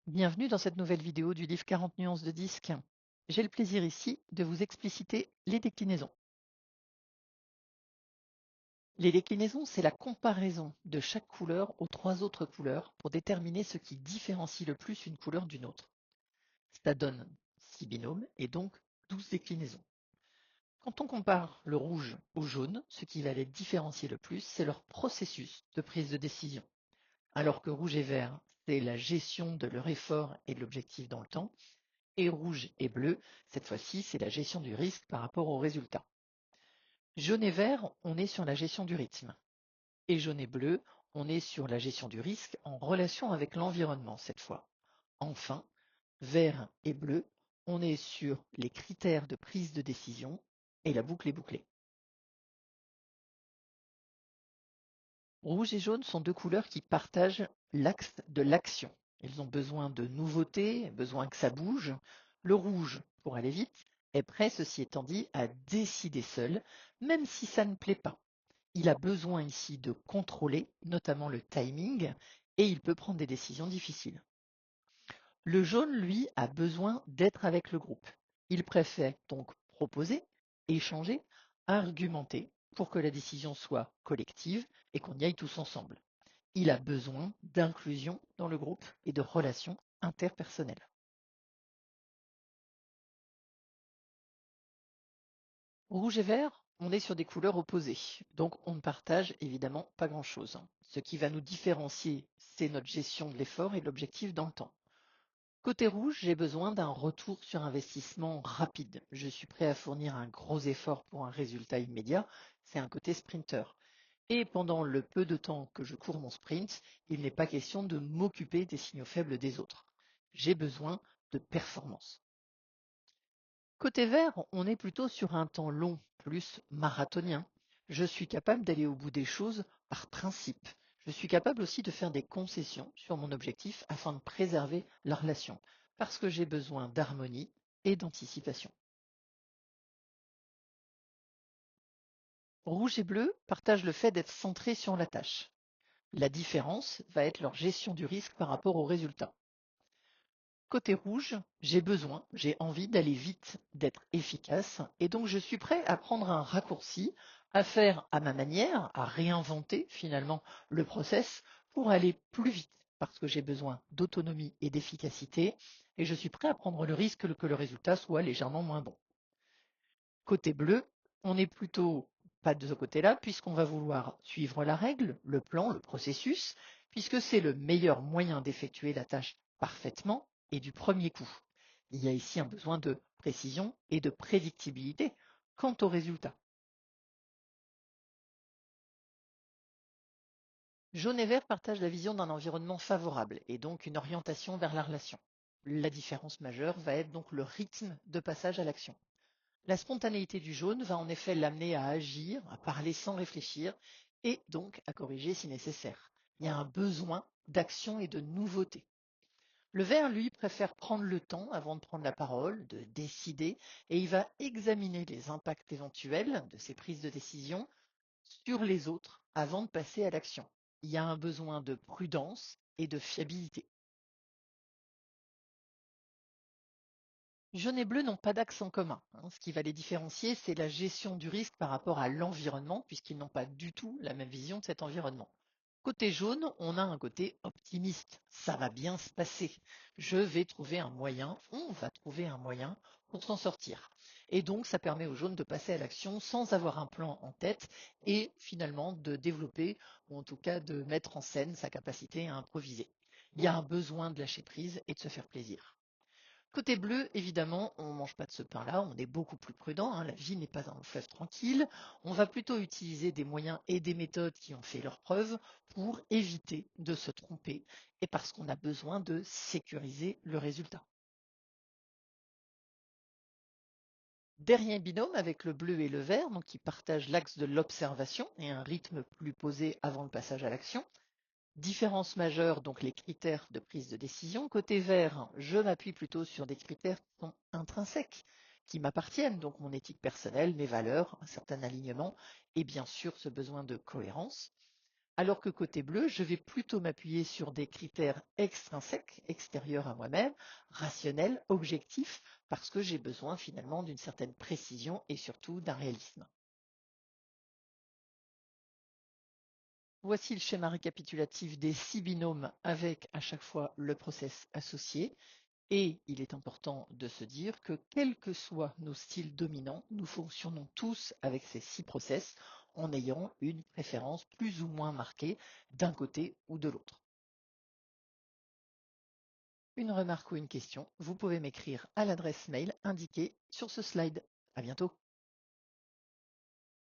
Bienvenue dans cette nouvelle vidéo du livre 40 nuances de disques. J'ai le plaisir ici de vous expliciter les déclinaisons. Les déclinaisons, c'est la comparaison de chaque couleur aux trois autres couleurs pour déterminer ce qui différencie le plus une couleur d'une autre. Ça donne 6 binômes et donc 12 déclinaisons. Quand on compare le rouge au jaune, ce qui va les différencier le plus, c'est leur processus de prise de décision. Alors que rouge et vert, c'est la gestion de leur effort et de l'objectif dans le temps. Et rouge et bleu, cette fois-ci, c'est la gestion du risque par rapport au résultat. Jaune et vert, on est sur la gestion du rythme. Et jaune et bleu, on est sur la gestion du risque en relation avec l'environnement cette fois. Enfin, vert et bleu, on est sur les critères de prise de décision et la boucle est bouclée. Rouge et jaune sont deux couleurs qui partagent l'axe de l'action. Ils ont besoin de nouveautés, besoin que ça bouge. Le rouge, pour aller vite, est prêt, ceci étant dit, à décider seul, même si ça ne plaît pas. Il a besoin ici de contrôler, notamment le timing, et il peut prendre des décisions difficiles. Le jaune, lui, a besoin d'être avec le groupe. Il préfère donc proposer, échanger, argumenter pour que la décision soit collective et qu'on y aille tous ensemble. Il a besoin d'inclusion dans le groupe et de relations interpersonnelles. Rouge et vert, on est sur des couleurs opposées, donc on ne partage évidemment pas grand-chose. Ce qui va nous différencier, c'est notre gestion de l'effort et de l'objectif dans le temps. Côté rouge, j'ai besoin d'un retour sur investissement rapide. Je suis prêt à fournir un gros effort pour un résultat immédiat. C'est un côté sprinter. Et pendant le peu de temps que je cours mon sprint, il n'est pas question de m'occuper des signaux faibles des autres. J'ai besoin de performance. Côté vert, on est plutôt sur un temps long, plus marathonien. Je suis capable d'aller au bout des choses par principe. Je suis capable aussi de faire des concessions sur mon objectif afin de préserver la relation, parce que j'ai besoin d'harmonie et d'anticipation. Rouge et bleu partagent le fait d'être centrés sur la tâche. La différence va être leur gestion du risque par rapport au résultat. Côté rouge, j'ai envie d'aller vite, d'être efficace, et donc je suis prêt à prendre un raccourci, à faire à ma manière, à réinventer finalement le process pour aller plus vite, parce que j'ai besoin d'autonomie et d'efficacité, et je suis prêt à prendre le risque que le résultat soit légèrement moins bon. Côté bleu, on n'est plutôt pas de ce côté-là, puisqu'on va vouloir suivre la règle, le plan, le processus, puisque c'est le meilleur moyen d'effectuer la tâche parfaitement et du premier coup. Il y a ici un besoin de précision et de prédictibilité quant au résultat. Jaune et vert partagent la vision d'un environnement favorable et donc une orientation vers la relation. La différence majeure va être donc le rythme de passage à l'action. La spontanéité du jaune va en effet l'amener à agir, à parler sans réfléchir et donc à corriger si nécessaire. Il y a un besoin d'action et de nouveauté. Le vert, lui, préfère prendre le temps avant de prendre la parole, de décider, et il va examiner les impacts éventuels de ses prises de décision sur les autres avant de passer à l'action. Il y a un besoin de prudence et de fiabilité. Jaune et bleu n'ont pas d'axe en commun, hein. Ce qui va les différencier, c'est la gestion du risque par rapport à l'environnement, puisqu'ils n'ont pas du tout la même vision de cet environnement. Côté jaune, on a un côté optimiste. Ça va bien se passer. Je vais trouver un moyen, on va trouver un moyen pour s'en sortir. Et donc, ça permet aux jaunes de passer à l'action sans avoir un plan en tête et finalement de développer, ou en tout cas de mettre en scène sa capacité à improviser. Il y a un besoin de lâcher prise et de se faire plaisir. Côté bleu, évidemment, on ne mange pas de ce pain-là, on est beaucoup plus prudent, hein, la vie n'est pas un fleuve tranquille. On va plutôt utiliser des moyens et des méthodes qui ont fait leurs preuves pour éviter de se tromper et parce qu'on a besoin de sécuriser le résultat. Dernier binôme avec le bleu et le vert, donc qui partagent l'axe de l'observation et un rythme plus posé avant le passage à l'action. Différence majeure, donc les critères de prise de décision. Côté vert, je m'appuie plutôt sur des critères qui sont intrinsèques, qui m'appartiennent, donc mon éthique personnelle, mes valeurs, un certain alignement et bien sûr ce besoin de cohérence. Alors que côté bleu, je vais plutôt m'appuyer sur des critères extrinsèques, extérieurs à moi-même, rationnels, objectifs, parce que j'ai besoin finalement d'une certaine précision et surtout d'un réalisme. Voici le schéma récapitulatif des 6 binômes avec à chaque fois le process associé. Et il est important de se dire que quels que soient nos styles dominants, nous fonctionnons tous avec ces 6 process en ayant une préférence plus ou moins marquée d'un côté ou de l'autre. Une remarque ou une question, vous pouvez m'écrire à l'adresse mail indiquée sur ce slide. À bientôt.